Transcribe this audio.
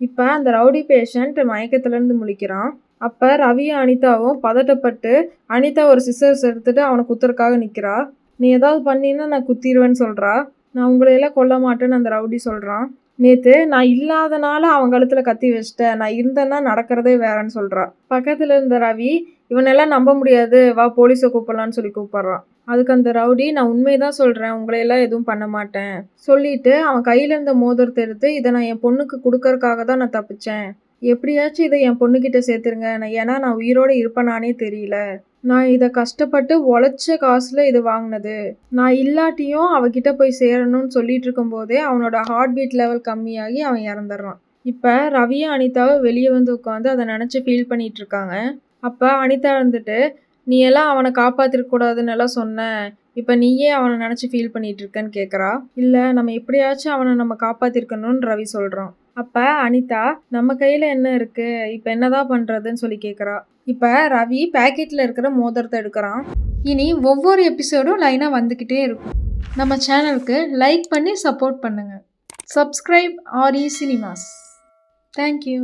இப்போ அந்த rowdy patient மயக்கத்துலேருந்து முழிக்கிறான். அப்போ ரவியும் அனிதாவும் பதட்டப்பட்டு அனிதா ஒரு சிசர்ஸ் எடுத்துட்டு அவனை குத்துறதுக்காக நிற்கிறா. நீ ஏதாவது பண்ணினா நான் குத்திடுவேன்னு சொல்கிறா. நான் உங்களையெல்லாம் கொல்ல மாட்டேன்னு அந்த ரவுடி சொல்கிறான். நேற்று நான் இல்லாதனால அவன் கழுத்தில் கத்தி வச்சிட்டேன், நான் இருந்தேன்னா நடக்கிறதே வேறன்னு சொல்கிறா. பக்கத்தில் இருந்த ரவி இவனெல்லாம் நம்ப முடியாது, வா போலீஸை கூப்பிடலான்னு சொல்லி கூப்பிட்றான். அதுக்கு அந்த ரவுடி நான் உண்மைதான் சொல்கிறேன், உங்களையெல்லாம் எதுவும் பண்ண மாட்டேன் சொல்லிட்டு அவன் கையில் இருந்த மோதிரத்தை எடுத்து இதை நான் என் பொண்ணுக்கு கொடுக்கறதுக்காக தான் நான் தப்பிச்சேன், எப்படியாச்சும் இதை என் பொண்ணுக்கிட்ட சேர்த்துருங்க, ஏன்னா நான் உயிரோடு இருப்பேனானே தெரியல, நான் இதை கஷ்டப்பட்டு உழைச்ச காசில் இது வாங்கினது, நான் இல்லாட்டியும் அவகிட்ட போய் சேரணும்னு சொல்லிட்டு இருக்கும்போதே அவனோட ஹார்ட் பீட் லெவல் கம்மியாகி அவன் இறந்துடுறான். இப்போ ரவியும் அனிதாவும் வெளியே வந்து உட்காந்து அதை நினச்சி ஃபீல் பண்ணிட்டு இருக்காங்க. அப்போ அனிதா இருந்துட்டு நீ எல்லாம் அவனை காப்பாற்றிருக்கூடாதுன்னு எல்லாம் சொன்ன, இப்போ நீயே அவனை நினச்சி ஃபீல் பண்ணிட்டு இருக்கன்னு கேட்குறா. இல்லை, நம்ம எப்படியாச்சும் அவனை நம்ம காப்பாற்றிருக்கணும்னு ரவி சொல்கிறான். அப்போ அனிதா நம்ம கையில் என்ன இருக்குது, இப்போ என்னதான் பண்ணுறதுன்னு சொல்லி கேட்குறா. இப்போ ரவி பேக்கெட்டில் இருக்கிற மோதிரத்தை எடுக்கிறான். இனி ஒவ்வொரு எபிசோடும் லைனாக வந்துக்கிட்டே இருக்கும். நம்ம சேனலுக்கு லைக் பண்ணி சப்போர்ட் பண்ணுங்கள். Subscribe RE cinemas. தேங்க்யூ.